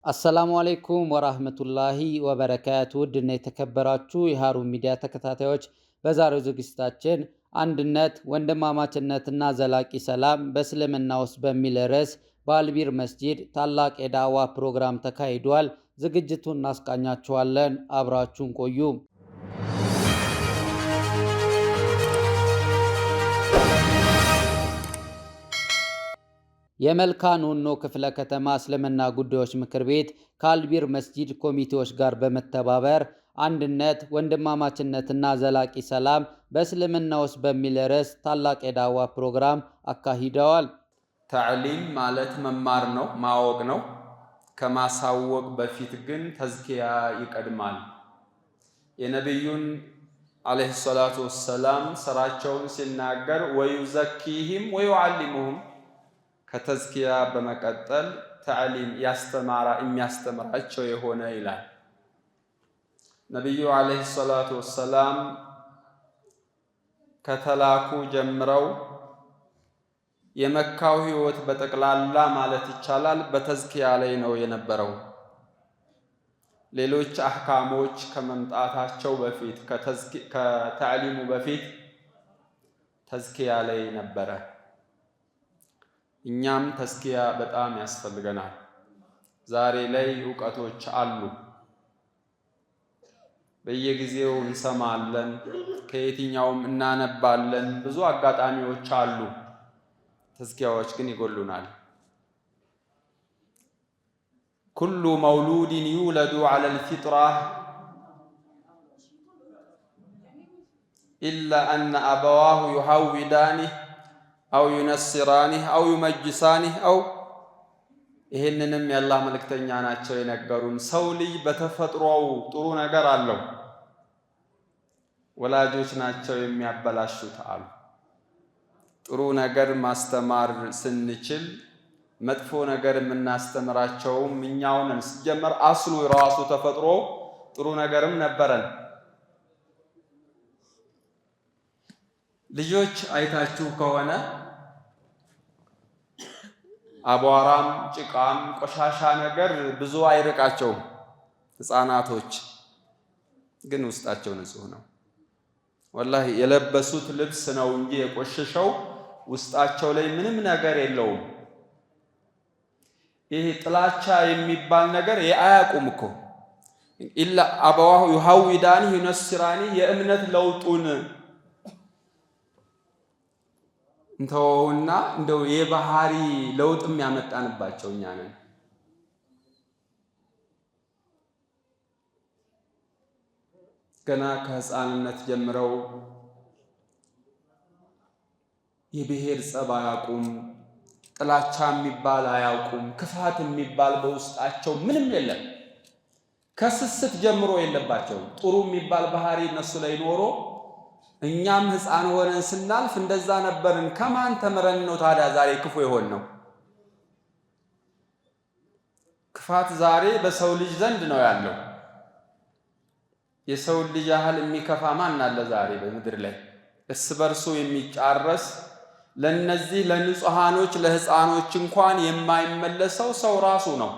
አሰላሙ አለይኩም ወራህመቱላሂ ወበረካቱ። ውድና የተከበራችሁ የሃሩን ሚዲያ ተከታታዮች በዛሬው ዝግጅታችን አንድነት ወንድማማችነትና ዘላቂ ሰላም በእስልምና ውስጥ በሚል ርዕስ በአልቢር መስጂድ ታላቅ የዳዋ ፕሮግራም ተካሂዷል። ዝግጅቱን እናስቃኛችኋለን። አብራችሁን ቆዩ። የመልካ ኖኖ ክፍለ ከተማ እስልምና ጉዳዮች ምክር ቤት ከአልቢር መስጂድ ኮሚቴዎች ጋር በመተባበር አንድነት ወንድማማችነትና ዘላቂ ሰላም በእስልምና ውስጥ በሚል ርዕስ ታላቅ የዳዋ ፕሮግራም አካሂደዋል። ተዕሊም ማለት መማር ነው፣ ማወቅ ነው። ከማሳወቅ በፊት ግን ተዝኪያ ይቀድማል። የነቢዩን ዓለይሂ ሰላቱ ወሰላም ስራቸውን ሲናገር ወዩዘኪሂም ወዩዓሊሙሁም ከተዝኪያ በመቀጠል ተዕሊም የሚያስተምራቸው የሆነ ይላል። ነቢዩ ዓለይሂ ሰላቱ ወሰላም ከተላኩ ጀምረው የመካው ህይወት በጠቅላላ ማለት ይቻላል በተዝኪያ ላይ ነው የነበረው። ሌሎች አህካሞች ከመምጣታቸው በፊት ከተዕሊሙ በፊት ተዝኪያ ላይ ነበረ። እኛም ተዝኪያ በጣም ያስፈልገናል። ዛሬ ላይ እውቀቶች አሉ፣ በየጊዜው እንሰማለን፣ ከየትኛውም እናነባለን፣ ብዙ አጋጣሚዎች አሉ። ተዝኪያዎች ግን ይጎሉናል። ኩሉ መውሉድን ዩውለዱ ዐለል ፊጥራ ኢላ አነ አበዋሁ ዩሐዊዳኒህ አው ዩነስራኒህ አው ዩመጅሳኒህ አው ይሄንንም የአላህ መልእክተኛ ናቸው የነገሩን። ሰው ልጅ በተፈጥሮው ጥሩ ነገር አለው፣ ወላጆች ናቸው የሚያበላሹት አሉ። ጥሩ ነገር ማስተማር ስንችል መጥፎ ነገር የምናስተምራቸውም እኛውን ሲጀመር አስሉ ራሱ ተፈጥሮ ጥሩ ነገርም ነበረን። ልጆች አይታችሁ ከሆነ አቧራም ጭቃም ቆሻሻ ነገር ብዙ አይርቃቸውም። ህፃናቶች ግን ውስጣቸው ንጹህ ነው። ወላሂ የለበሱት ልብስ ነው እንጂ የቆሸሸው ውስጣቸው ላይ ምንም ነገር የለውም። ይሄ ጥላቻ የሚባል ነገር አያውቁም እኮ። ኢላ አበዋሁ ዩሐዊዳኒ ዩነስራኒ የእምነት ለውጡን እንተውና እንደው የባህሪ ለውጥም ያመጣንባቸው እኛ ነን። ገና ከህፃንነት ጀምረው የብሔር ጸብ አያውቁም፣ ጥላቻ የሚባል አያውቁም፣ ክፋት የሚባል በውስጣቸው ምንም የለም። ከስስት ጀምሮ የለባቸው። ጥሩ የሚባል ባህሪ እነሱ ላይ ኖሮ እኛም ህፃን ሆነን ስናልፍ እንደዛ ነበርን። ከማን ተምረን ነው ታዲያ ዛሬ ክፉ የሆን ነው? ክፋት ዛሬ በሰው ልጅ ዘንድ ነው ያለው። የሰው ልጅ ያህል የሚከፋ ማን አለ ዛሬ በምድር ላይ? እርስ በርሱ የሚጫረስ ለነዚህ ለንጹሃኖች ለህፃኖች እንኳን የማይመለሰው ሰው ራሱ ነው።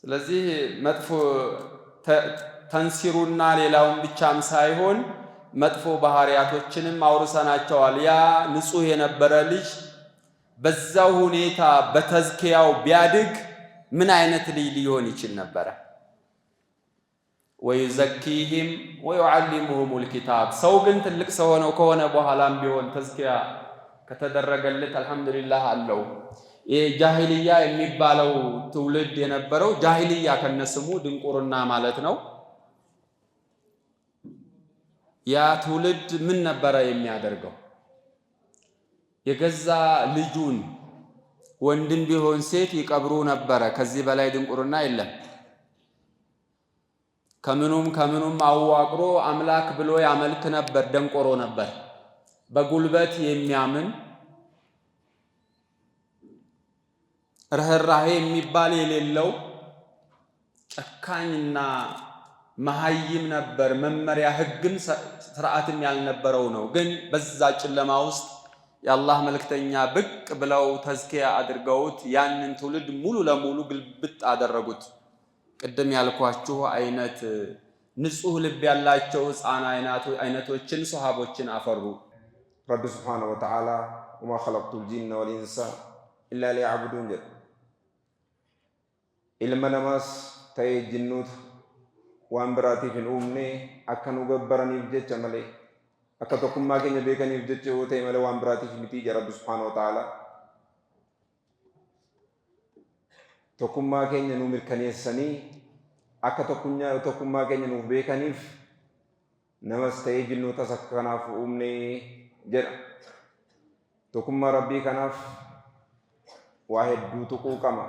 ስለዚህ መጥፎ ተንሲሩና ሌላውን ብቻም ሳይሆን መጥፎ ባህሪያቶችንም አውርሰናቸዋል። ያ ንጹህ የነበረ ልጅ በዛው ሁኔታ በተዝኪያው ቢያድግ ምን አይነት ልጅ ሊሆን ይችል ነበረ? ወዩዘኪሂም ወዩዓሊሙሁሙል ኪታብ። ሰው ግን ትልቅ ሰው ሆነው ከሆነ በኋላም ቢሆን ተዝኪያ ከተደረገለት አልሐምዱሊላህ አለው። ጃሂልያ የሚባለው ትውልድ የነበረው ጃሂልያ ከነስሙ ድንቁርና ማለት ነው። ያ ትውልድ ምን ነበረ የሚያደርገው? የገዛ ልጁን ወንድም ቢሆን ሴት ይቀብሩ ነበረ። ከዚህ በላይ ድንቁርና የለም። ከምኑም አዋቅሮ አምላክ ብሎ ያመልክ ነበር። ደንቆሮ ነበር። በጉልበት የሚያምን ርህራሄ የሚባል የሌለው ጨካኝና መሀይም ነበር። መመሪያ ህግም ስርዓትም ያልነበረው ነው። ግን በዛ ጨለማ ውስጥ የአላህ መልእክተኛ ብቅ ብለው ተዝኪያ አድርገውት ያንን ትውልድ ሙሉ ለሙሉ ግልብጥ አደረጉት። ቅድም ያልኳችሁ አይነት ንጹህ ልብ ያላቸው ሕፃን አይነቶችን ሶሃቦችን አፈሩ። ረቢ ስብሓነሁ ወተዓላ ወማ ኸለቅቱል ጂነ ወልኢንሳ ኢላ ሊያዕቡዱን jedha. Ilma namaas ta'ee jinnoota waan biraatiif hin uumne akka nu gabbaraniif jecha malee akka tokkummaa keenya beekaniif jecha yoo ta'e malee waan biraatiif miti jedha Rabbi subhaanahu wa ta'ala. Tokkummaa keenya nu mirkaneessanii akka tokkummaa keenya nuuf beekaniif namas ta'ee jinnootas akka kanaaf uumne jedha. Tokkummaa Rabbii kanaaf waa hedduu tuquu qaba.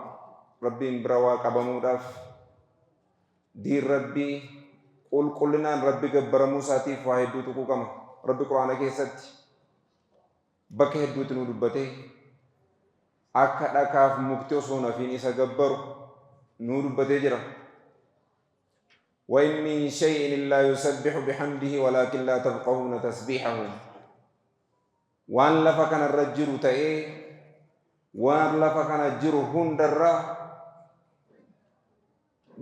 Rabbiin bira waa qabamuudhaaf diin Rabbii qulqullinaan Rabbi gabbaramuu isaatiif waa hedduu tuquu qaba. Rabbi Quraana keessatti bakka hedduutti nu dubbate akka dhakaaf mukti osoo nafiin isa gabbaru nu dubbatee jira. وإن من شيء إلا يسبح بحمده ولكن لا تفقهون تسبيحه. وأن لفكن الرجل تأي وأن لفكن الجر هندرة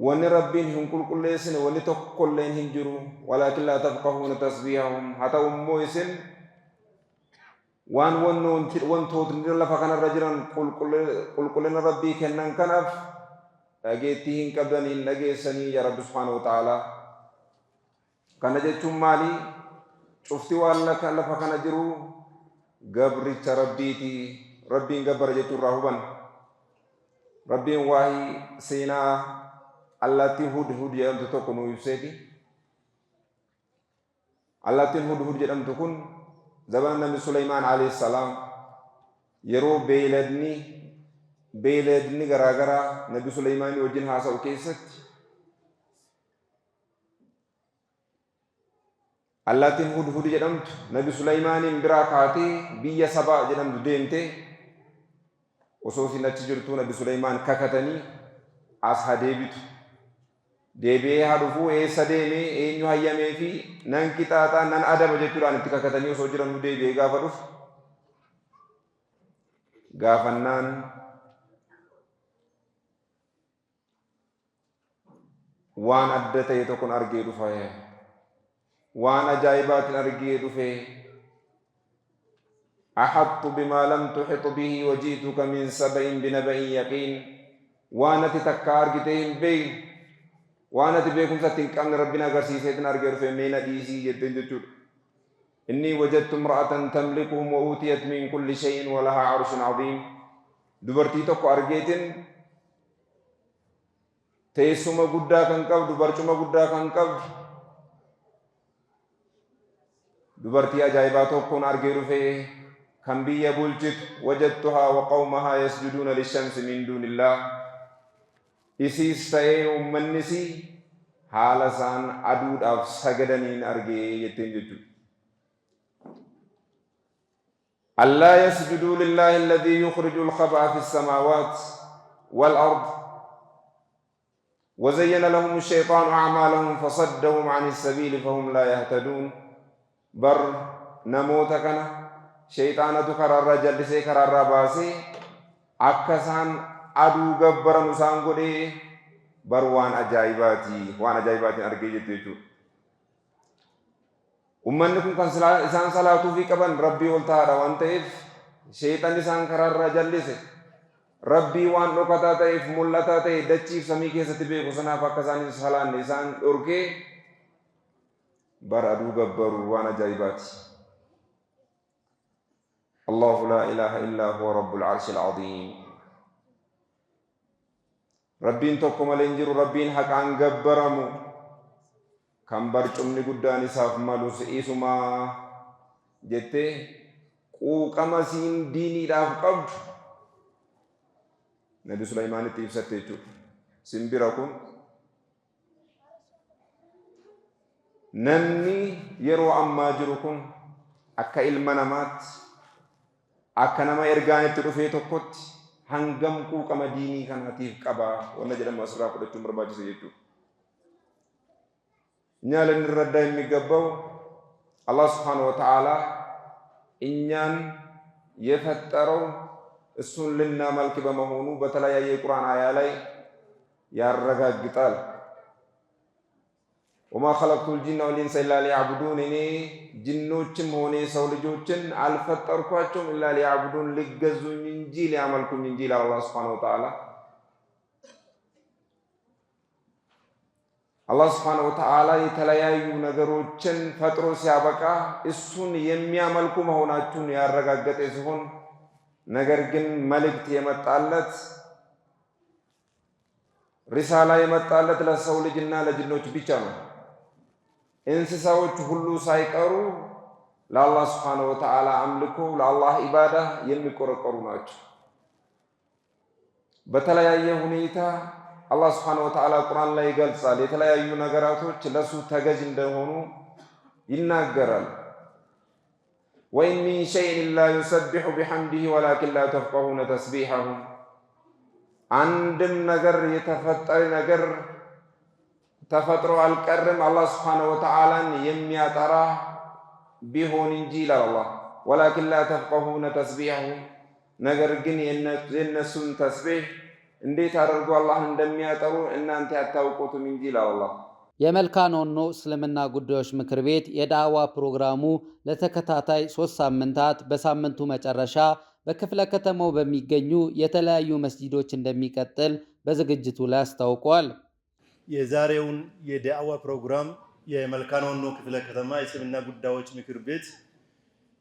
وأن ربين هم كل ليسن وأن تقول لين هنجروا ولكن لا تفقهون تسبيحهم حتى أمويسن وأن توت لفكن الرجل كل ربي كنن كنف أجيتين كبدنين أجيسني يا رب سبحانه وتعالى. كان جتوم مالي شفتي والله كلا فكان جرو قبر ربيتي ربي قبر جتو راهبا ربي واهي سينا التي هود يا أنت تكون يسدي التي هود يا أنت تكون زمان النبي سليمان عليه السلام يرو beeladni garaagaraa Nabi Suleymaan wajjin haasa'u keessatti allaattiin hudhud jedhamtu Nabi Suleymaaniin biraa kaatee biyya Sabaa jedhamtu deemtee osoo isin achi jirtuu Nabi Suleymaan kakatanii as haa deebitu. Deebi'ee haa dhufuu eessa deemee eenyu hayyamee fi nan qixaaxaa nan adaba jechuudhaan itti kakatanii osoo jiranuu deebi'ee gaafa dhufu gaafannaan waan adda ta'e tokkon argee dhufe waan ajaa'ibaatiin argee dhufe أحطت بما لم تحط به وجئتك من سبأ بنبأ يقين وأنا تتكار جتين بين وأنا تبيكم ستنكمن ربنا قرسيسيتنا أرجع في مينا ديسي جدين جتور إني وجدت امرأة تملكهم وأوتيت من كل شيء ولها عرش عظيم دبرتي تكو أرجيتن teessuma guddaa kan qabdu barcuma guddaa kan qabdu dubartii ajaa'ibaa tokkoon argee dhufe kan biyya bulchitu wajadtuhaa wa qawmahaa yasjuduuna lishamsi min duunillah isiis ta'ee uummannisii haala isaan aduudhaaf sagadaniin argee jetteen jechuudha. allaa yasjuduu lillaahi alladhii yukhrijul khaba'a fi samaawaat wal ard وزين لهم الشيطان أعمالهم فصدهم عن السبيل فهم لا يهتدون بر نموتكنا شيطانة كرر جلسي كرر باسي أكسان أدو غبر نسان قولي بر وان أجايباتي أرقية تيجو أمنكم كان إسان صلاة في كبان ربي والتهارا وانتهف شيطان إسان كرر جلسي Rabbii waan dhokataa ta'eef mul'ataa ta'e dachiif samii keessatti beeku sanaaf akka isaan hin salaanne isaan dhorkee bara aduu gabbaru waan ajaa'ibaati. Allahu laa ilaaha illaa huwa rabbul arshil aziim. Rabbiin tokko malee hin jiru rabbiin haqaan gabbaramu kan barcumni guddaan isaaf malus isumaa jettee quuqama siin diiniidhaaf qabdu Nabi Sulaimaan itti ibsatte jechuudha. Simbira kun namni yeroo ammaa jiru kun akka ilma namaatti akka nama ergaan itti dhufee tokkotti hangam quuqama diinii kanaatiif qabaa wanna jedhamu asirraa fudhachuun barbaachisa jechuudha. Nyaala inni irraddaa የሚገባው Allah subhanahu wa ta'ala እኛን የፈጠረው እሱን ልናመልክ በመሆኑ በተለያየ የቁርአን አያ ላይ ያረጋግጣል። ወማ ኸለቅቱል ጂነ ወልኢንሰ ኢላ ሊያዕቡዱን፣ እኔ ጅኖችም ሆነ የሰው ልጆችን አልፈጠርኳቸውም ኢላ ሊያዕቡዱን፣ ሊገዙኝ እንጂ ሊያመልኩኝ እንጂ ይላል አላህ ሱብሓነሁ ወተዓላ። አላህ ሱብሓነሁ ወተዓላ የተለያዩ ነገሮችን ፈጥሮ ሲያበቃ እሱን የሚያመልኩ መሆናቸውን ያረጋገጠ ሲሆን ነገር ግን መልእክት የመጣለት ሪሳላ የመጣለት ለሰው ልጅና ለጅኖች ብቻ ነው። እንስሳዎች ሁሉ ሳይቀሩ ለአላህ ሱብሓነሁ ወተዓላ አምልኮ ለአላህ ኢባዳ የሚቆረቆሩ ናቸው። በተለያየ ሁኔታ አላህ ሱብሓነሁ ወተዓላ ቁርአን ላይ ይገልጻል። የተለያዩ ነገራቶች ለሱ ተገዥ እንደሆኑ ይናገራል። ወኢን ሚን ሸይኢን ኢላ ዩሰቢሑ ቢሐምዲሂ ወላኪን ላ ተፍቀሁነ ተስቢሐሁም፣ አንድም ነገር የተፈጠረ ነገር ተፈጥሮ አልቀርም አላህ ሱብሓነሁ ወተዓላን የሚያጠራ ቢሆን እንጂ ይላል አላህ። ወላኪን ላ ተፍቀሁነ ተስቢሐሁም፣ ነገር ግን የእነሱን ተስቢሕ እንዴት አድርጎ አላህን እንደሚያጠሩ እናንተ ያታውቁትም እንጂ ይላል አላህ። የመልካ ኖኖ እስልምና ጉዳዮች ምክር ቤት የዳዕዋ ፕሮግራሙ ለተከታታይ 3 ሳምንታት በሳምንቱ መጨረሻ በክፍለ ከተማው በሚገኙ የተለያዩ መስጂዶች እንደሚቀጥል በዝግጅቱ ላይ አስታውቋል። የዛሬውን የዳዕዋ ፕሮግራም የመልካ ኖኖ ክፍለ ከተማ የእስልምና ጉዳዮች ምክር ቤት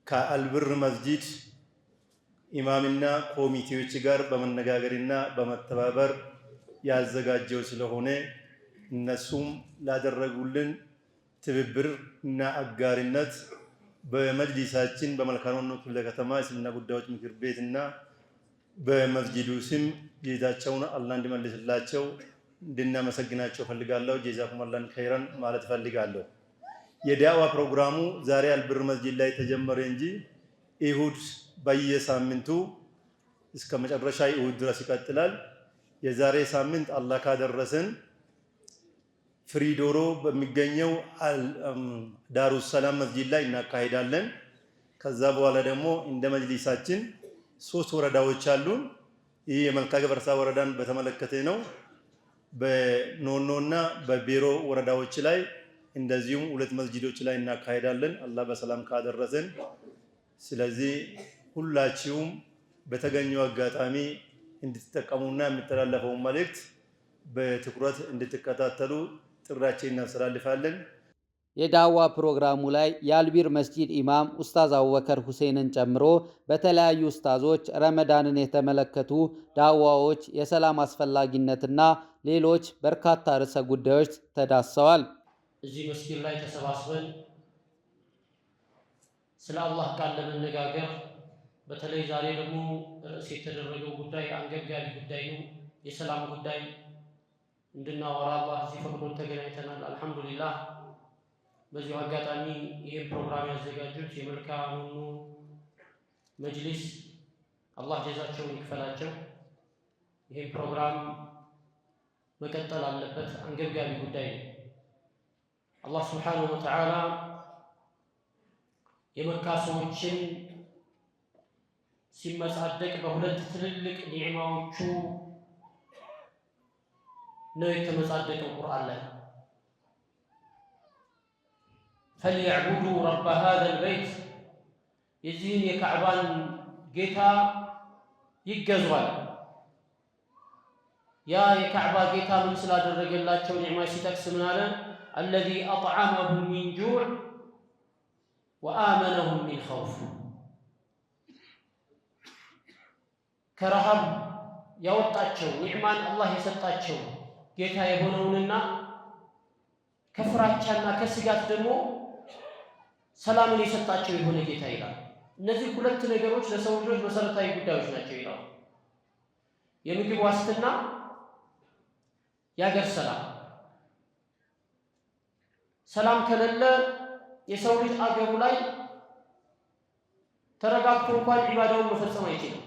ከአልብር መስጂድ ኢማምና ኮሚቴዎች ጋር በመነጋገርና በመተባበር ያዘጋጀው ስለሆነ እነሱም ላደረጉልን ትብብር እና አጋሪነት በመጅሊሳችን በመልካ ኖኖ ክፍለ ከተማ የእስልምና ጉዳዮች ምክር ቤትና በመስጂዱ ስም ጀዛቸውን አላህ እንዲመልስላቸው እንድናመሰግናቸው ፈልጋለሁ። ጀዛኩም አላህ ኸይራን ማለት ፈልጋለሁ። የዳዕዋ ፕሮግራሙ ዛሬ አልብር መስጂድ ላይ ተጀመረ እንጂ ኢሁድ በየሳምንቱ እስከ መጨረሻ ኢሁድ ድረስ ይቀጥላል። የዛሬ ሳምንት አላህ ካደረሰን ፍሪዶሮ በሚገኘው ዳሩ ሰላም መስጂድ ላይ እናካሂዳለን። ከዛ በኋላ ደግሞ እንደ መጅሊሳችን 3 ወረዳዎች አሉን። ይህ የመልካ ገበርሳ ወረዳን በተመለከተ ነው። በኖኖና በቢሮ ወረዳዎች ላይ እንደዚሁም 2 መስጂዶች ላይ እናካሂዳለን አላህ በሰላም ካደረሰን። ስለዚህ ሁላችሁም በተገኘው አጋጣሚ እንድትጠቀሙና የሚተላለፈውን መልእክት በትኩረት እንድትከታተሉ ጥሪያችንን እናስተላልፋለን። የዳዕዋ ፕሮግራሙ ላይ የአልቢር መስጂድ ኢማም ኡስታዝ አቡበከር ሁሴንን ጨምሮ በተለያዩ ኡስታዞች ረመዳንን የተመለከቱ ዳዕዋዎች፣ የሰላም አስፈላጊነትና ሌሎች በርካታ ርዕሰ ጉዳዮች ተዳሰዋል። እዚህ መስጊድ ላይ ተሰባስበን ስለ አላህ ቃል ለመነጋገር በተለይ ዛሬ ደግሞ ርዕስ የተደረገው ጉዳይ አንገብጋቢ ጉዳይ ነው። የሰላም ጉዳይ እንድናወራ አላህ እዚህ ፈቅዶን ተገናኝተናል። አልሐምዱሊላህ። በዚሁ አጋጣሚ ይህን ፕሮግራም ያዘጋጁት የመልካ ኖኖ መጅሊስ አላህ ጀዛቸውን ይክፈላቸው። ይህን ፕሮግራም መቀጠል አለበት። አንገብጋቢ ጉዳይ ነው። አላህ ሱብሓነሁ ወተዓላ የመካ ሰዎችን ሲመጻደቅ በሁለት ትልልቅ ኒዕማዎቹ ነው የተመጻደቀው ቁርአን ላይ ፈሊዕቡዱ ረበ ሃዘል በይት፣ የዚህን የካዕባን ጌታ ይገዟል። ያ የካዕባ ጌታ ምን ስላደረገላቸው ኒዕማ ሲጠቅስ ምን አለ? አለዚ አጥዓመሁም ሚን ጁዕ ወአመነሁም ሚን ኸውፍ፣ ከረሃብ ያወጣቸው ኒዕማን አላህ የሰጣቸው ጌታ የሆነውንና ከፍራቻና ከስጋት ደግሞ ሰላምን የሰጣቸው የሆነ ጌታ ይላል። እነዚህ 2 ነገሮች ለሰው ልጆች መሰረታዊ ጉዳዮች ናቸው ይላል። የምግብ ዋስትና፣ የሀገር ሰላም። ሰላም ከሌለ የሰው ልጅ አገሩ ላይ ተረጋግቶ እንኳን ዒባዳውን መፈጸም አይችልም።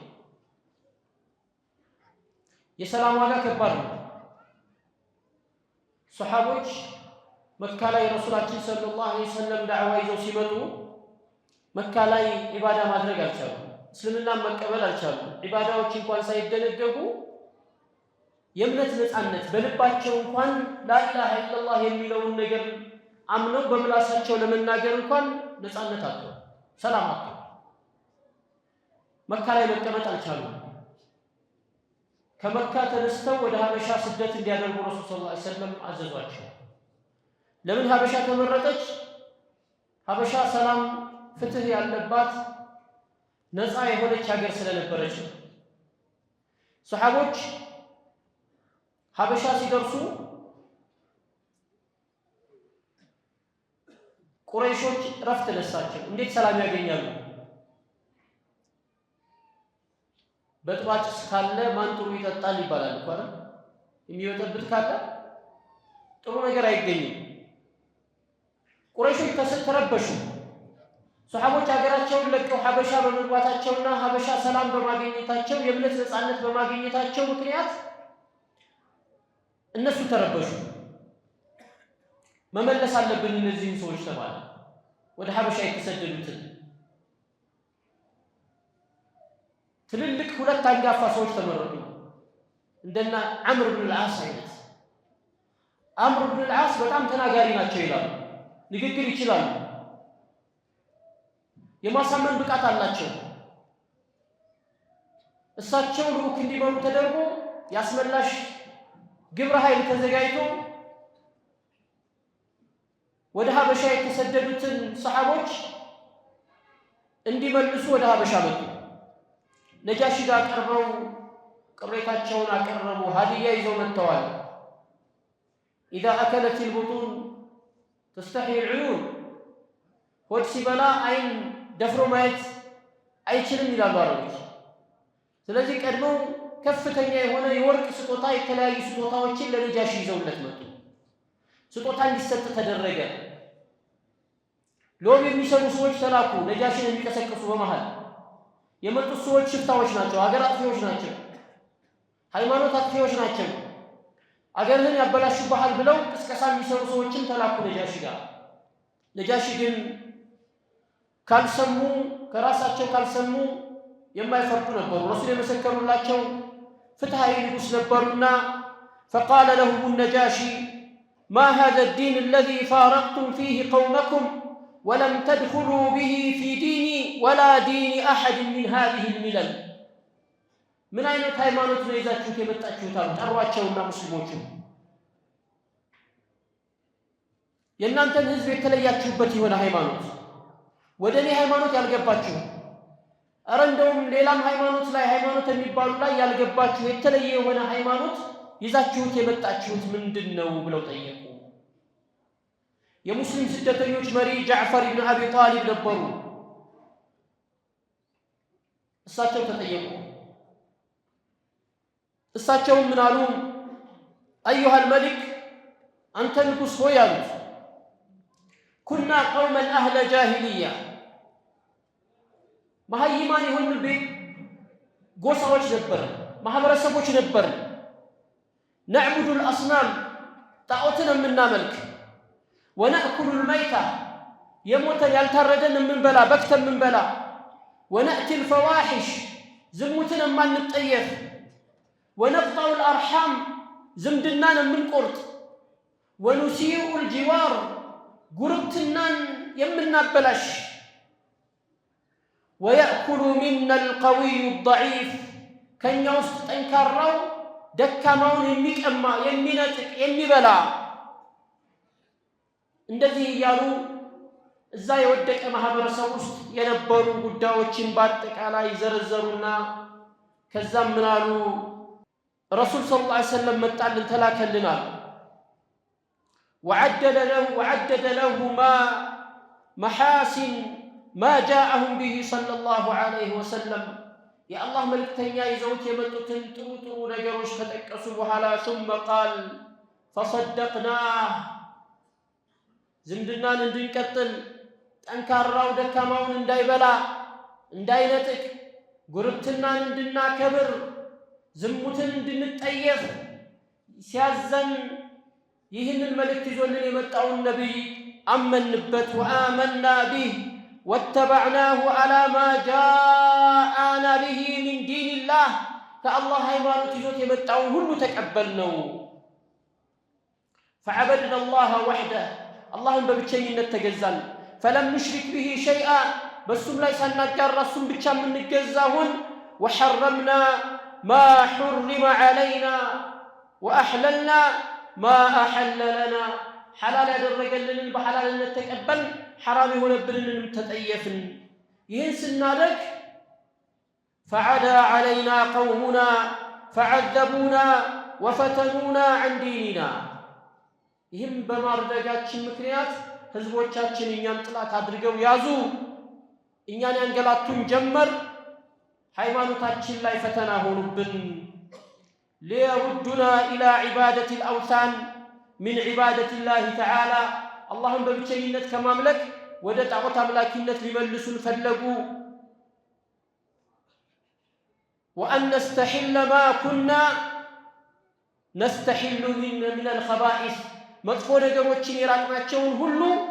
የሰላም ዋጋ ከባድ ነው። ሱሐቦች መካ ላይ ረሱላችን ሰለላሁ ዐለይሂ ወሰለም ዳዕዋ ይዘው ሲመጡ መካ ላይ ዒባዳ ማድረግ አልቻሉም። እስልምና መቀበል አልቻሉም። ዒባዳዎች እንኳን ሳይደነገጉ የእምነት ነፃነት በልባቸው እንኳን ላኢላሃ ኢለላህ የሚለውን ነገር አምነው በምላሳቸው ለመናገር እንኳን ነፃነት አጥተው ሰላም አጥተው መካ ላይ መቀመጥ አልቻሉም። ከመካ ተነስተው ወደ ሀበሻ ስደት እንዲያደርጉ ረሱል ሰለላሁ ዐለይሂ ወሰለም አዘዟቸው። ለምን ሀበሻ ተመረጠች? ሀበሻ ሰላም፣ ፍትህ ያለባት ነፃ የሆነች ሀገር ስለነበረች ነው። ሰሃቦች ሀበሻ ሲደርሱ ቁረይሾች ረፍት ነሳቸው። እንዴት ሰላም ያገኛሉ? በጥባጭ ካለ ማን ጥሩ ይጠጣል ይባላል እኮ አይደል? የሚወጣበት ካለ ጥሩ ነገር አይገኝም። ቁረይሾች ተረበሹ። ሰሃቦች ሀገራቸውን ለቀው ሀበሻ በመግባታቸውና ሀበሻ ሰላም በማግኘታቸው የእምነት ነፃነት በማግኘታቸው ምክንያት እነሱ ተረበሹ። መመለስ አለብን እነዚህን ሰዎች ተባለ። ወደ ሀበሻ የተሰደዱትን ትልልቅ ሁለት አንጋፋ ሰዎች ተመረጡ። እንደና አምር ብን አልዓስ አይነት። አምር ብን አልዓስ በጣም ተናጋሪ ናቸው ይላሉ። ንግግር ይችላሉ። የማሳመን ብቃት አላቸው። እሳቸው ልዑክ እንዲመሩ ተደርጎ ያስመላሽ ግብረ ኃይል ተዘጋጅቶ ወደ ሀበሻ የተሰደዱትን ሰሃቦች እንዲመልሱ ወደ ሀበሻ መጡ። ነጃሺ ጋር ቀርበው ቅሬታቸውን አቀረቡ። ሀዲያ ይዘው መጥተዋል። ኢዛ አከለት البطون تستحي العيون ሆድ ሲበላ አይን ደፍሮ ማየት አይችልም ይላሉ አረቦች። ስለዚህ ቀድመው ከፍተኛ የሆነ የወርቅ ስጦታ የተለያዩ ስጦታዎችን ለነጃሺ ይዘውለት መጡ። ስጦታ እንዲሰጥ ተደረገ። ሎብ የሚሰሩ ሰዎች ተላኩ። ነጃሺን የሚቀሰቅሱ በመሃል የመጡት ሰዎች ሽፍታዎች ናቸው፣ ሀገር አጥፊዎች ናቸው፣ ሃይማኖት አጥፊዎች ናቸው፣ አገርህን ያበላሹብሃል ብለው ቅስቀሳ የሚሰሩ ሰዎችን ተላኩ ነጃሺ ጋር። ነጃሺ ግን ካልሰሙ ከራሳቸው ካልሰሙ የማይፈርዱ ነበሩ። ረሱል የመሰከሩላቸው ፍትሃዊ ንጉስ ነበሩና فقال لهم النجاشي ما هذا الدين الذي فارقتم فيه قومكم ولم تدخلوا به في ديني ولا دين أحد من هذه الملل من أين ሃይማኖት ነው ይዛችሁት የመጣችሁት አሉ። ጠሯቸውና ሙስሊሞችን የእናንተን ህዝብ የተለያችሁበት የሆነ ሃይማኖት ወደ እኔ ሃይማኖት ያልገባችሁ አረ እንደውም ሌላም ሃይማኖት ላይ ሃይማኖት የሚባሉ ላይ ያልገባችሁ የተለየ የሆነ ሃይማኖት ይዛችሁት የመጣችሁት ምንድነው ብለው ጠየቁ። የሙስሊም ስደተኞች መሪ ጃዕፈር ኢብኑ አቢ ጣሊብ ነበሩ። እሳቸው ተጠየቁ። እሳቸው ምን አሉ? አዩሃ አልመሊክ አንተ ንጉስ ሆይ አሉት። ኩና ቀውመን አህለ ጃሂልያ መሀይማን የሆኑ ጎሳዎች ነበር፣ ማህበረሰቦች ነበር። ነዕቡዱ ልአስናም ጣዖትን የምናመልክ፣ ወነእኩሉ ልመይታ የሞተን ያልታረደን የምንበላ በክተ የምንበላ፣ ወነእቲ ልፈዋሒሽ ዝሙትን የማንጠየፍ፣ ወነቅጣዑ ልአርሓም ዝምድናን የምንቆርጥ፣ ወኑሲኡ ልጂዋር ጉርብትናን የምናበላሽ፣ ወየእኩሉ ሚና አልቀዊዩ አልደዒፍ ከኛ ውስጥ ጠንካራው ደካማውን የሚቀማ የሚነጥቅ የሚበላ። እንደዚህ እያሉ እዛ የወደቀ ማህበረሰብ ውስጥ የነበሩ ጉዳዮችን በአጠቃላይ ዘረዘሩና ከዛም ምን አሉ? ረሱል ሰለላሁ ዐለይሂ ወሰለም መጣልን ተላከልናል። ወዐደደ ለሁ መሐሲን ማ ጃአሁም ቢሂ ሰለላሁ ዐለይሂ ወሰለም የአላህ መልእክተኛ ይዘውት የመጡትን ጥሩ ጥሩ ነገሮች ከጠቀሱ በኋላ ثم قال فصدقناه ዝምድናን እንድንቀጥል፣ ጠንካራው ደካማውን እንዳይበላ እንዳይነጥቅ፣ ጉርብትናን እንድናከብር፣ ዝሙትን እንድንጠየፍ ሲያዘን ይህንን መልእክት ይዞልን የመጣውን ነቢይ አመንበት። ወአመና ቢህ واتبعناه على ما جاءنا به من دين الله كالله ሃይማኖት ይዞት የመጣውን ሁሉ ተቀበልነው فعبدنا الله وحده اللهم በብቸኝነት ተገዛን فلم نشرك به شيئا በሱም ላይ ሳናጋራ እሱም ብቻ የምንገዛውን وحرمنا ما حرم علينا وأحللنا ما أحل لنا حلال ያደረገልንን በሐላልነት ተቀበል حرام የሆነብንን ተጠየፍን ይህን ስናደርግ فعدا علينا قومنا فعذبونا وفتنونا عن ديننا ይህም በማድረጋችን ምክንያት ህዝቦቻችን እኛን ጥላት አድርገው ያዙ እኛን ያንገላቱን ጀመር ሃይማኖታችን ላይ ፈተና ሆኑብን ليردنا إلى عبادة الأوثان من عبادة الله تعالى اللهم ببشينت كمملك ودت عقوت أملاكينت لملسون فلقوا وأن نستحل ما كنا نستحل من الخبائث مدفون جروتشين يراقناتشون هلو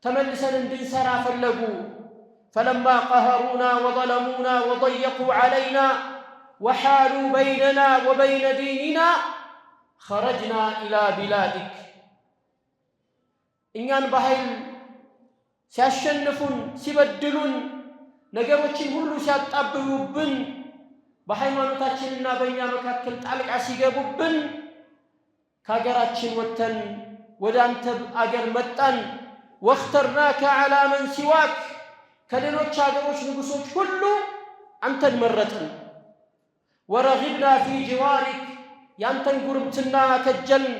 تملسا بنسرا فلقوا فلما قهرونا وظلمونا وضيقوا علينا وحالوا بيننا وبين ديننا خرجنا إلى بلادك إنان بهايل سيشنفون سيبدلون ነገሮችን ሁሉ ሲያጣብቡብን በሃይማኖታችንና በእኛ መካከል ጣልቃ ሲገቡብን ከሀገራችን ወጥተን ወደ አንተ አገር መጣን واخترناك على من سواك ከሌሎች ሀገሮች ንጉሶች ሁሉ አንተን መረጥን ورغبنا في جوارك ያንተን ጉርብትና ከጀልን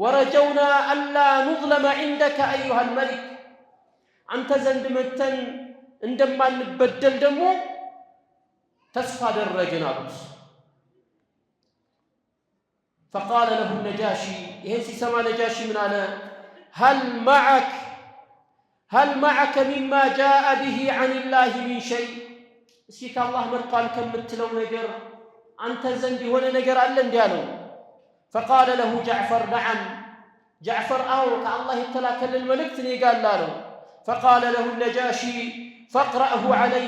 ورجونا ألا نظلم عندك أيها الملك አንተ ዘንድ መተን عندما نبدل دمو تسفى درجنا بس فقال له النجاشي يهنسي سما نجاشي من على هل معك مما جاء به عن الله من شيء اسيك الله من قال كم متلو نجر أنت زندي هنا نجر ألن ديالو فقال له جعفر نعم جعفر الله يتلاك للملك تني قال له فقال له النجاشي فاقرأه علي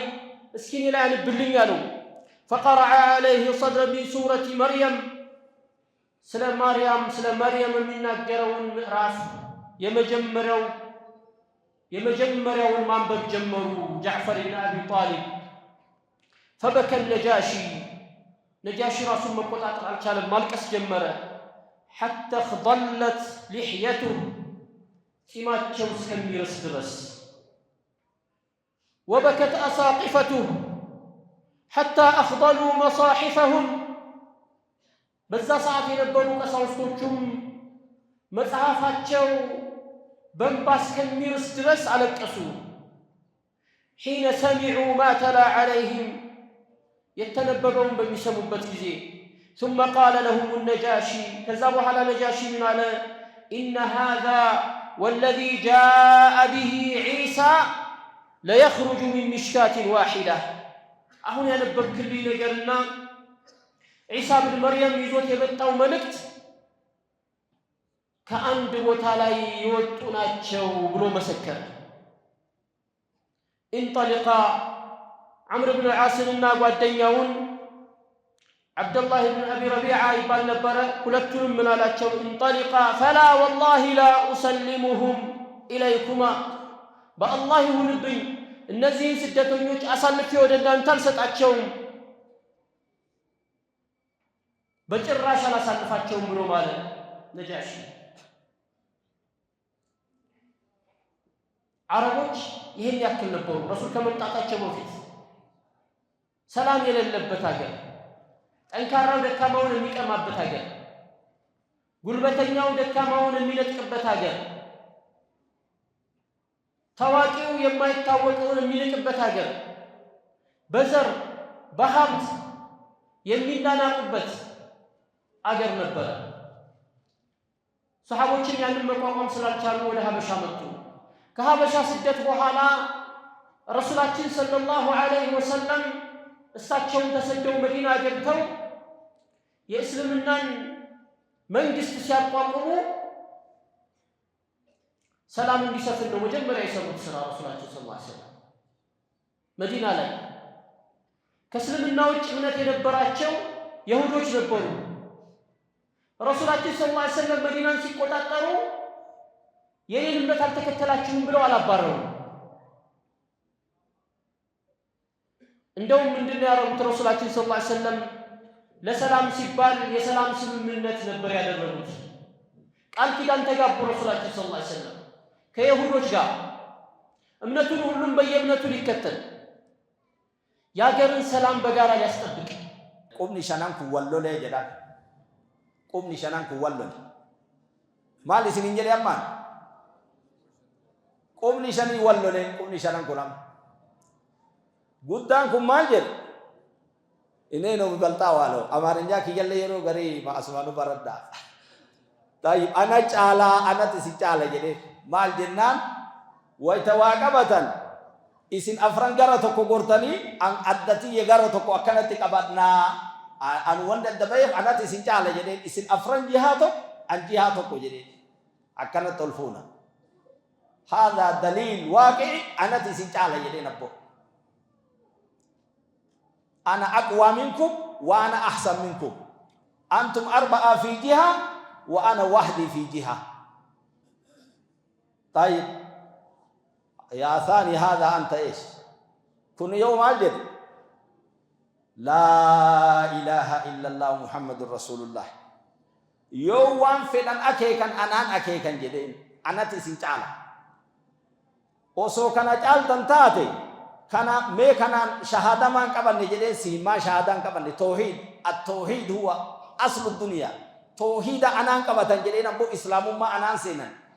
اسكني لا نبلنيالو فقرأ عليه صدر من سورة مريم سلام مريم من ناقرون مئراف يمجمروا المنبب جمروا جعفر بن أبي طالب فبكى نجاشي رسول مقطعة الكلام مالكس جمره حتى خضلت لحيته كما تشوس كم يرسدرس وبكت أساقفته حتى أخضلوا مصاحفهم بزا ساعات ينبروا كسوستوچم مصحفاتቸው بنباس كميرس درس على القسو حين سمعوا ما تلا عليهم يتنببون بمسموبت ጊዜ ثم قال لهم النجاشي كذا بحال نجاشي من على إن هذا والذي جاء به عيسى لا يخرج من مشكاة واحدة أهون ينبب كل نجرنا عيسى بن مريم يزوت يبتاو ملكت كأند وتالاي يوتوناتشو بلو مسكر انطلقا عمرو بن العاص ጓደኛውን عبد الله بن أبي ربيعة يبال نبرة كلتهم من الاتشو انطلقا فلا والله لا أسلمهم إليكما بالله يهونبኝ እነዚህን ስደተኞች አሳልፌ ወደ እናንተ አልሰጣቸውም በጭራሽ አላሳልፋቸውም ብሎ ማለት ነጃሺ አረቦች ይሄን ያክል ነበሩ ረሱል ከመምጣታቸው በፊት ሰላም የሌለበት ሀገር ጠንካራው ደካማውን የሚቀማበት ሀገር ጉልበተኛው ደካማውን የሚነጥቅበት ሀገር ታዋቂው የማይታወቀውን የሚንቅበት ሀገር በዘር በሀብት የሚናናቁበት አገር ነበር ሰሃቦችን ያንን መቋቋም ስላልቻሉ ወደ ሀበሻ መጡ ከሀበሻ ስደት በኋላ ረሱላችን ሰለላሁ ዐለይሂ ወሰለም እሳቸውን ተሰደው መዲና ገብተው የእስልምናን መንግስት ሲያቋቁሙ ሰላም እንዲሰፍን ነው መጀመሪያ የሰሩት ስራ ረሱላችን ሰለላሁ ዐለይሂ ወሰለም መዲና ላይ ከእስልምና ውጭ እምነት የነበራቸው ይሁዶች ነበሩ። ረሱላችን ሰለላሁ ዐለይሂ ወሰለም መዲናን ሲቆጣጠሩ የኔን እምነት አልተከተላችሁም ብለው አላባረሩም። እንደውም ምንድነው ያደረጉት? ረሱላችን ሰለላሁ ዐለይሂ ወሰለም ለሰላም ሲባል የሰላም ስምምነት ነበር ያደረጉት። ቃል ኪዳን ተጋቡ። ረሱላችን ሰለላሁ ዐለይሂ ወሰለም ከይሁዶች ጋር እምነቱን ሁሉም በየእምነቱ ሊከተል የአገርን ሰላም በጋራ ሊያስጠብቅ ቁምኒ ሸናን ኩወሎሌ ጀዳል ቁምኒ ሸናን ኩወሎሌ ማል ሲን እንጀል ያማን ቁምኒ ሸኒ ወሎሌ ቁምኒ ሸናን ኩላም ጉዳን ኩ ማል ጀል እኔ ነው የሚበልጣው አለው። አማርኛ ከየለ የሮ ገሪ ማስማኑ በረዳ طيب انا ጫላ አነት ሲጫለ ጀዴ ማል ጀናን ወይ ተዋቀበተን isin afran gara tokko gortani an addati ye gara tokko akkanatti qabadna an wanda dabayf anati isin caala jedhe isin afran jihato an jihato ko jedhe akkana tolfuna hada dalil waqi anati isin caala jedhe nabbo ana aqwa minkum wa ana ahsan minkum antum arba'a fi jiha wa ana wahdi fi jiha طيب يا ثاني هذا أنت إيش كن يوم الجد لا إله إلا الله محمد رسول الله يوم فلان أكيكن أنان أكيكن جدين أنا تسين تعالى وسو كان تعال تنتاتي كان ما كان شهادة ما كبر نجدين سيما شهادة كبر توحيد التوحيد هو أصل الدنيا توحيد أنان كبر تنجدين أبو إسلام ما أنان سينن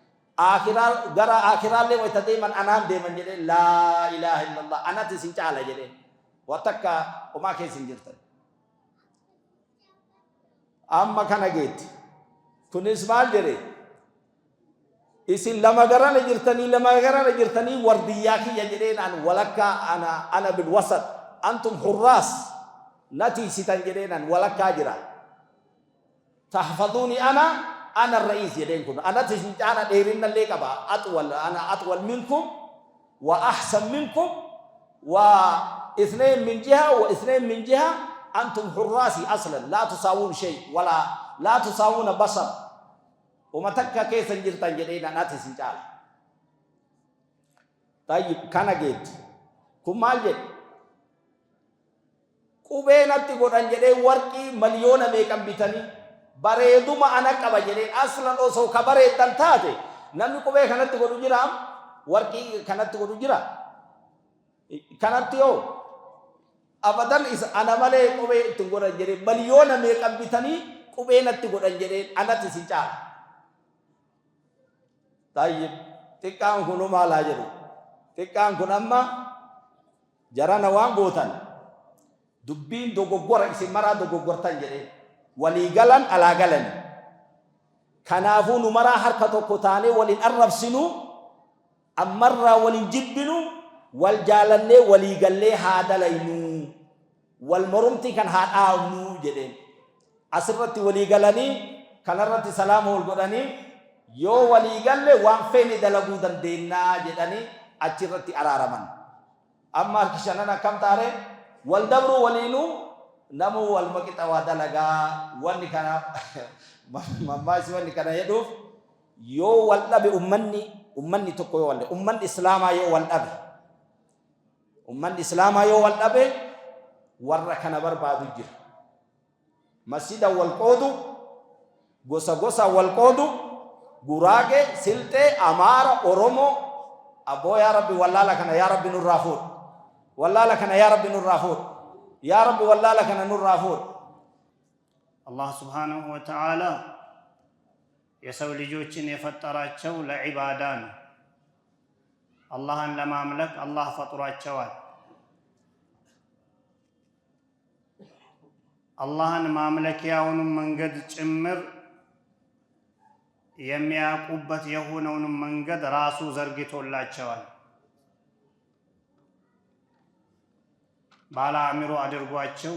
akhiral gara akhiral le way tademan anam de man jede la ilaha illallah anati sin taala jede watakka o ma ke sin jirta amma kana get kunis mal jere isin lama gara le jirtani wardiyaki ya jede an walaka ana bil wasat antum hurras nati sitan jede an walaka jira tahfaduni أنا الرئيس يدينكم أنا تجي أنا ديرين اللي كبا أنا أطول منكم وأحسن منكم واثنين من جهة واثنين من جهة أنتم حراسي أصلا لا تساوون شيء ولا لا تساوون بصر وما تكا كيس نجرتان جدين أنا تجي طيب كان جيت كمال جيت كوبينا تقول أنجلي ورقي مليون ميكم بيتاني bareeduma ana qaba jedheen aslan osoo ka bareedan taate namni qubee kanatti godhu jira warqii kanatti godhu jira kanatti yoo abadan is ana malee qubee itti godhan jedheen miliyoona meeqan bitanii qubee natti godhan jedheen anatti si caala tayyib xiqqaan kun maalaa jedhu xiqqaan kun amma jarana waan gootan dubbiin dogoggora isin maraa dogoggortan jedheen waligalan ala galan kanafu numara harkato kotane walin arrabsinu amarra walin jibbinu wal jalanne waligalle hadalaynu wal marumti kan haadawnu jedeen asirratti waligalani kanarratti salaamul godani yo waligalle waan feeni dalagu dandeena jedani achirratti araraman amma kishanana kam tare wal dabru walinu namu wal makita wadalaga wani kana mamasi wani kana yeduf yo wal dabe ummanni tokko yo wal umman islama yo wal dabe umman islama yo wal dabe warra kana barbadu jir masjida wal qodu gosa wal qodu gurage silte amara oromo abo ya rabbi wallala kana ya rabbi nur rafut wallala kana ya rabbi nur rafut يا رب والله لك نور رافور الله سبحانه وتعالى የሰው ልጆችን የፈጠራቸው ለዒባዳ ነው። አላህን ለማምለክ አላህ ፈጥሯቸዋል። አላህን ማምለኪያውን መንገድ ጭምር የሚያውቁበት የሆነውን መንገድ ራሱ ዘርግቶላቸዋል። ባለ አእምሮ አድርጓቸው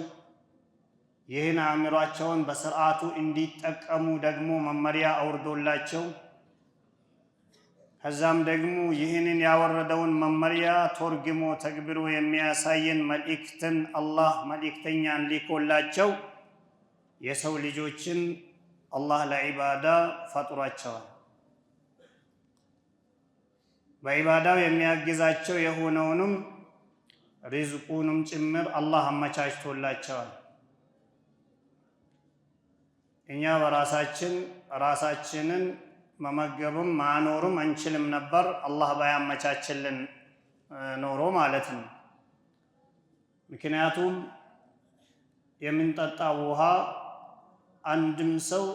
ይህን አእምሯቸውን በስርዓቱ እንዲጠቀሙ ደግሞ መመሪያ አውርዶላቸው ከዛም ደግሞ ይህንን ያወረደውን መመሪያ ተርጉሞ ተግብሮ የሚያሳየን መልእክትን አላህ መልእክተኛን ሊኮላቸው የሰው ልጆችን አላህ ለዒባዳ ፈጥሯቸዋል። በዒባዳው የሚያግዛቸው የሆነውንም ሪዝቁንም ጭምር አላህ አመቻችቶላቸዋል። እኛ በራሳችን ራሳችንን መመገብም ማኖርም አንችልም ነበር አላህ ባያመቻችልን ኖሮ ማለት ነው። ምክንያቱም የምንጠጣው ውሃ አንድም ሰው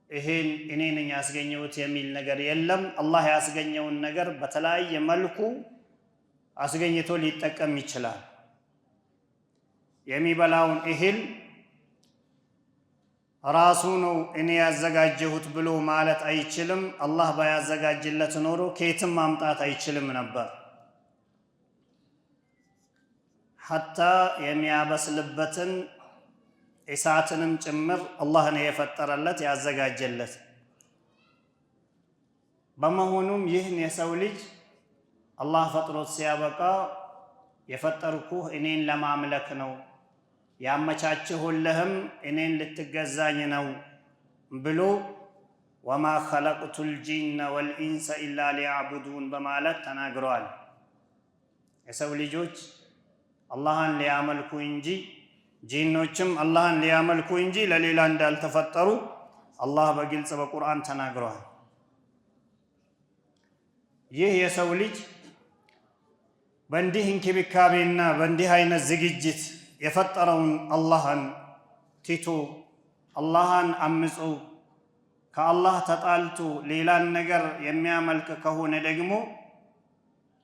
ይሄን እኔ ነኝ ያስገኘሁት የሚል ነገር የለም። አላህ ያስገኘውን ነገር በተለያየ መልኩ አስገኝቶ ሊጠቀም ይችላል። የሚበላውን እህል ራሱ ነው እኔ ያዘጋጀሁት ብሎ ማለት አይችልም። አላህ ባያዘጋጅለት ኖሮ ከየትም ማምጣት አይችልም ነበር። ሐታ የሚያበስልበትን እሳትንም ጭምር አላህ ነው የፈጠረለት ያዘጋጀለት። በመሆኑም ይህን የሰው ልጅ አላህ ፈጥሮት ሲያበቃ የፈጠርኩህ እኔን ለማምለክ ነው ያመቻችሁልህም እኔን ልትገዛኝ ነው ብሎ ወማ ኸለቅቱል ጂነ ወልኢንሰ ኢላ ሊያዕቡዱን በማለት ተናግረዋል። የሰው ልጆች አላህን ሊያመልኩ እንጂ ጂኖችም አላህን ሊያመልኩ እንጂ ለሌላ እንዳልተፈጠሩ አላህ በግልጽ በቁርአን ተናግረዋል። ይህ የሰው ልጅ በእንዲህ እንክብካቤና በእንዲህ አይነት ዝግጅት የፈጠረውን አላህን ትቶ አላህን አምጾ ከአላህ ተጣልቶ ሌላን ነገር የሚያመልክ ከሆነ ደግሞ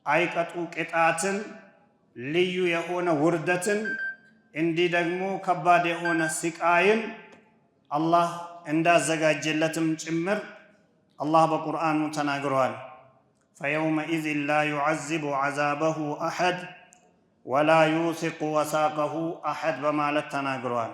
አይቀጡ ቅጣትን፣ ልዩ የሆነ ውርደትን፣ እንዲህ ደግሞ ከባድ የሆነ ስቃይን አላህ እንዳዘጋጀለትም ጭምር አላህ በቁርአኑ ተናግረዋል። ፈየውመኢዝን ላ ዩዐዚቡ ዐዛበሁ አሐድ ወላ ዩሲቁ ወሳቀሁ አሐድ በማለት ተናግረዋል።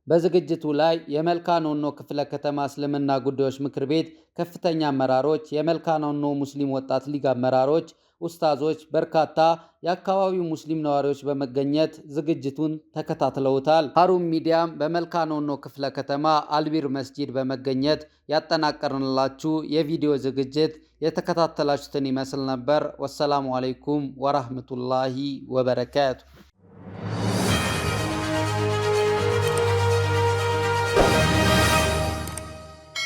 በዝግጅቱ ላይ የመልካ ኖኖ ክፍለ ከተማ እስልምና ጉዳዮች ምክር ቤት ከፍተኛ አመራሮች፣ የመልካ ኖኖ ሙስሊም ወጣት ሊግ አመራሮች፣ ኡስታዞች፣ በርካታ የአካባቢው ሙስሊም ነዋሪዎች በመገኘት ዝግጅቱን ተከታትለውታል። ሀሩን ሚዲያም በመልካ ኖኖ ክፍለ ከተማ አልቢር መስጂድ በመገኘት ያጠናቀርንላችሁ የቪዲዮ ዝግጅት የተከታተላችሁትን ይመስል ነበር። ወሰላሙ አለይኩም ወራህመቱላሂ ወበረካቱ።